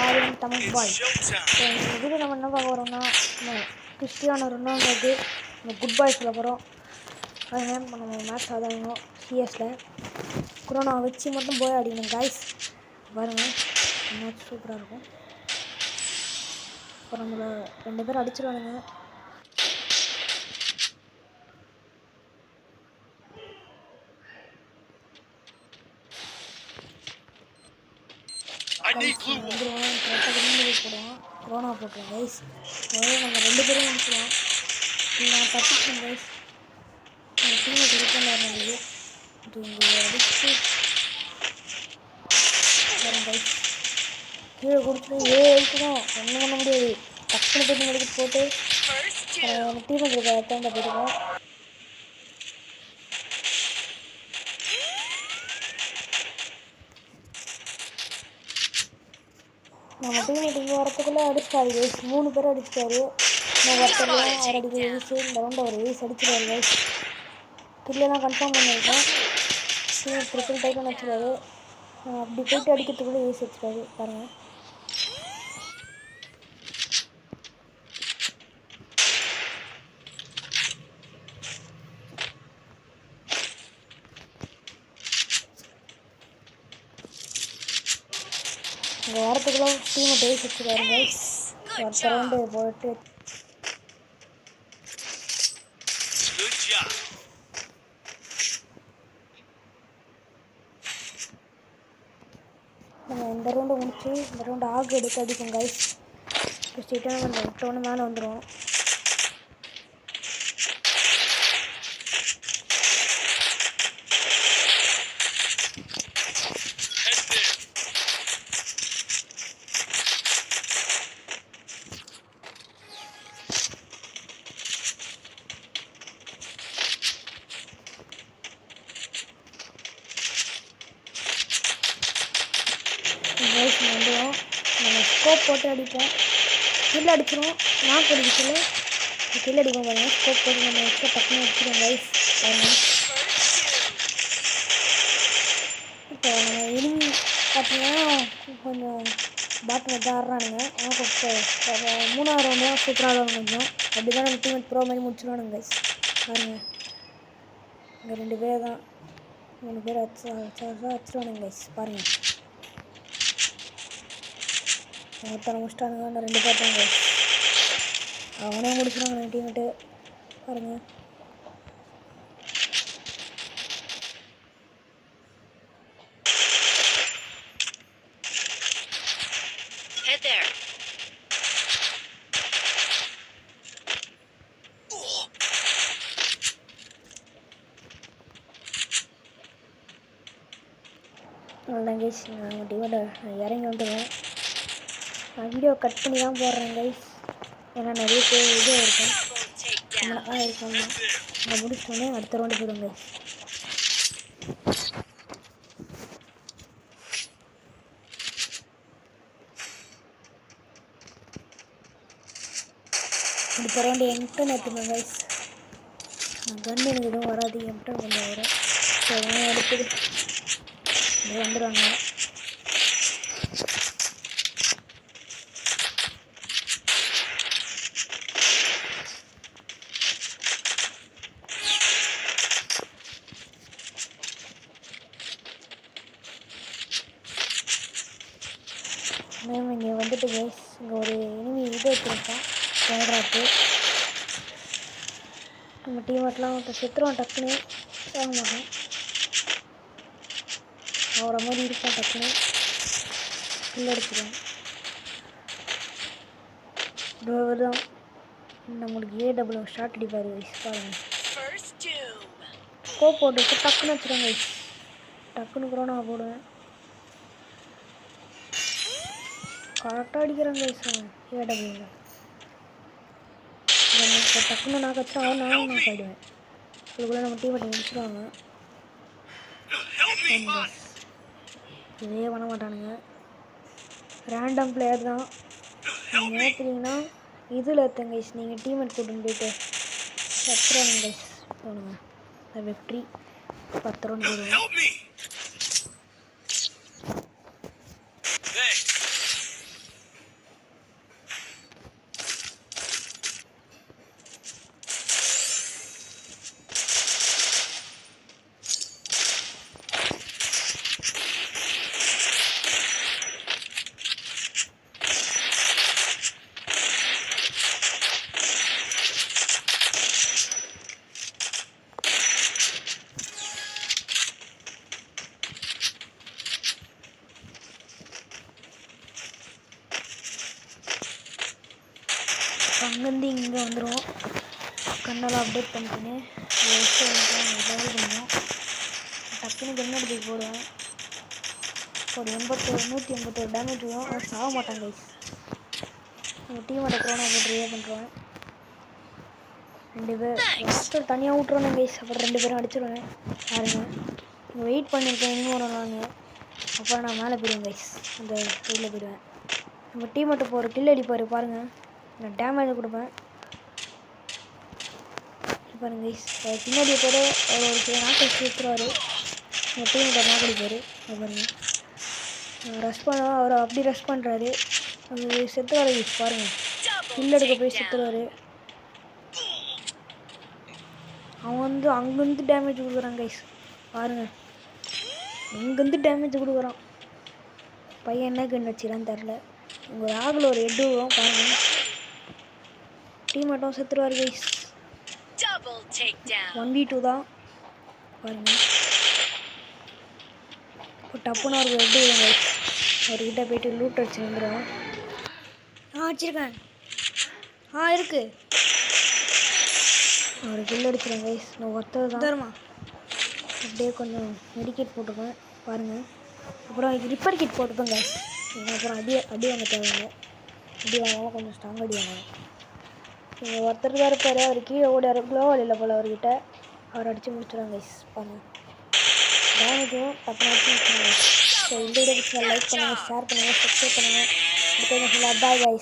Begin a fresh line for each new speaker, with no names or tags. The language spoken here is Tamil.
ஆரியன் தமிழ் பாய். இந்த வீடியோ நம்ம என்ன பார்க்க போகிறோம்னா கிறிஸ்டியானோ ரொனால்டோக்கு நம்ம குட் பாய் சொல்ல போகிறோம். அதுங்க நம்ம மேட்ச் ஆதாங்க சிஎஸில் கொரோனா வச்சு மட்டும் போய் அடிக்கணும் காய்ஸ். பாருங்கள் மேட்ச் சூப்பராக இருக்கும். இப்போ நம்மளை 2 பேர் அடிச்சிருவானுங்க. வந்துடுவோம் போடுவோம். கொரோனா போட்டுருவோம் கைஸ். அதாவது நம்ம 2 பேரும் முடிச்சுடுவோம். நான் தப்பிச்சேன் கைஸ். டீமை ரிட்டர்ன் ஆகிடுது. இது இங்கே அடிச்சு வரேன் கைஸ். கீழே கொடுத்துட்டு இருக்குதான் ஒன்றும் பண்ண முடியாது. டக்குனு போட்டு முடிக்கிட்டு போட்டு டீமை இருக்கிற இடத்த போயிருக்கோம். நம்ம டீமேட் இங்கே வரத்துக்குள்ளே அடிச்சிட்டாரு கைஸ். 3 பேர் அடிச்சிட்டாரு. நான் ஒருத்தர்லாம் அவர் அடிக்கிற வீசு இந்த ரவுண்ட் அவர் வீஸ் அடிச்சிடாரு கைஸ். கில்லெல்லாம் கன்ஃபார்ம் பண்ணியிருக்கோம். டீம் ட்ரிப்பிள் டைட்டன் வச்சுருவாரு. அப்படி போயிட்டு அடிக்கிறதுக்குள்ளே வீஸ் வச்சுருவாரு பாருங்கள். இங்கே வரத்துக்குள்ள டீமை பேசி வச்சுருக்காரு கைஸ். அடுத்த ரவுண்டு போட்டு நம்ம இந்த ரவுண்டை முடிச்சு இந்த ரவுண்டு ஆகு எடுத்து அடிப்போம் கைஸ். ஸ்ட்ரெயிட்டாக நம்ம விட்டோன்னு மேலே வந்துடும். வந்துடும். நம்ம ஸ்கோப் போட்டு அடிப்போம். கில் அடிச்சிடும். நாக் அடிக்க சொல்லி கில் அடிப்போம் பாருங்க. ஸ்கோப் போட்டு நம்ம வச்சு டக்குன்னு அடிச்சிடும் கைஸ் பாருங்க. இப்போ நம்ம இனிமே பார்த்தீங்கன்னா கொஞ்சம் பேட்டில் தான் ஆடுறானுங்க. ஆனால் கொஞ்சம் 3ஆவது ரவுண்டு தான் சூப்பராக ஆடுவாங்க கொஞ்சம். அப்படி தான் நம்ம டீமேட் ப்ரோ மாதிரி முடிச்சிடுவானுங்க கைஸ் பாருங்க. இங்கே 2 பேர் தான் 3 பேர் வச்சிருவானுங்க கைஸ் பாருங்கள். ஒருத்தனை முடிச்சிட்டானுங்க. அந்த 2 பேர் தாங்க அவனே முடிச்சிடுவாங்க டீமேட்டு பாருங்கள். அவ்வளோதான் கைஸ். நான் டீமேட்டை இறங்கி வந்துடுவேன். நான் வீடியோ கட் பண்ணி தான் போடுறேன் கைஸ். ஏன்னா நிறைய பேர் வீடியோ இருக்கும் இருக்கும். நான் முடிச்சோடனே அடுத்த ரவுண்டு போயிடுவேன் கைஸ். அடுத்த ரவுண்டு எம்டன் எடுத்துப்பேன் கைஸ். கன் எனக்கு எதுவும் வராது. எம்டன் கொஞ்சம் வரும். ஸோ எடுத்துட்டு வந்துடுவாங்க. மேம் இங்கே வந்துட்டு கைஸ் இங்கே ஒரு இனிமே இது வச்சுருக்கோம் கேட்ராக்கு. நம்ம டீமேட்லாம் செத்துருவோம் டக்குன்னு வாங்க மாட்டோம். அவரை மாதிரி இருப்போம் டக்குன்னு கில் அடிச்சிடுவோம். ட்ரைவர் தான் நம்மளுக்கு AW ஷார்ட் அடிப்பார் கைஸ் பாருங்கள். ஸ்கோப் போட்டு டக்குன்னு வச்சுருவாங்க கைஸ். டக்குன்னு கொரோனா போடுவேன். கரெக்டாக அடிக்கிறாங்க கைஸ் AWவில். இப்போ டக்குன்னு நான் கற்றுனா நானும் நான் போயிடுவேன். இதுக்குள்ளே நம்ம டீமேட்டை முடிச்சிடுவாங்க. இதே பண்ண மாட்டானுங்க. ரேண்டம் பிளேயர் தான். நீங்கள் ஏற்றுறீங்கன்னா இதில் ஏற்றுங்க கைஸ். நீங்கள் டீமேட் கூட்டின்னு போயிட்டு 10 ரவுண்ட் கைஸ் போடுங்க. வெற்றி 10 ரவுண்ட் போடுவோம். அங்கேருந்து இங்கே வந்துடும். கண்ணெல்லாம் அப்டேட் பண்ணிக்கின்னு லெவல் பண்ணுவோம். டக்குன்னு கன் எடுத்து போடுவேன். ஒரு 181 டேமேஜ் வரும். ஆனால் சாக மாட்டாங்க கைஸ். உங்கள் டீமோட க்ரோனை போட்டு ரிவே பண்ணுறேன். 2 பேர் மாஸ்டர் தனியாக விட்ருவானு கைஸ். அப்புறம் 2 பேரும் அடிச்சிடுவேன். பாருங்கள், இங்கே வெயிட் பண்ணியிருக்கேன். இன்னும் வரும் நான். அப்புறம் நான் மேலே போயிடுவேன் கைஸ். அந்த சைடில் போயிடுவேன். நம்ம டீமேட்டை போகிற கில் அடிப்பார் பாருங்கள். நான் டேமேஜ் கொடுப்பேன் பாருங்க கைஸ். பின்னாடி போகிற ஒரு சில நாட்டை சேர்த்துருவார். நம்ம டீமேட்டை நாக்கடிப்பார் பாருங்கள். ரஷ் பண்ண அவர் அப்படி ரஷ் பண்ணுறாரு. அவர் செத்துவார் கைஸ். பாருங்கள், கில் எடுக்க போய் செத்துருவார். அவன் அங்கேருந்து டேமேஜ் கொடுக்குறான் கைஸ். பாருங்கள், அங்கேருந்து டேமேஜ் கொடுக்குறான். பையன் என்ன கண் வச்சுக்கிறான்னு தெரில. உங்கள் ராகில் ஒரு ஹெட் வரும் பாருங்கள். டீமேட்டும் செத்துருவார் கைஸ். 1v2 தான் பாருங்கள். இப்போ டப்புன்னு அவருக்கு ஹெட் வரும் கைஸ். அவர்கிட்ட போய்ட்டு லூட் அடிச்சு வந்துடுவேன். அடிச்சிருக்கேன். இருக்குது. அவர் கில் அடிச்சிருக்கேன் கைஸ். நான் ஒருத்தர் தான் தருமா. அப்படியே கொஞ்சம் மெடிக்கேட் போட்டுப்பேன் பாருங்கள். அப்புறம் ரிப்பேர் கிட் போட்டுப்பேன் கைஸ். அப்புறம் அடி வாங்க தேவைங்க. அடி வாங்காமல் கொஞ்சம் ஸ்ட்ராங் அடி வாங்க. நீங்கள் ஒருத்தர் தான் இருப்பார். அவர் கீழே ஓடாரு. க்ளோவல் இல்லை போல் அவர்கிட்ட. அவர் அடித்து முடிச்சிடுவாங்க கைஸ். பாருங்கள், டேமேஜும் டக்குனு அடிச்சு முடிச்சிடுவாங்க. ஸோ இந்த வீடியோ லைக் பண்ணுங்கள், ஷேர் பண்ணுங்கள், சப்ஸ்கிரைப் பண்ணுங்கள். Bye guys.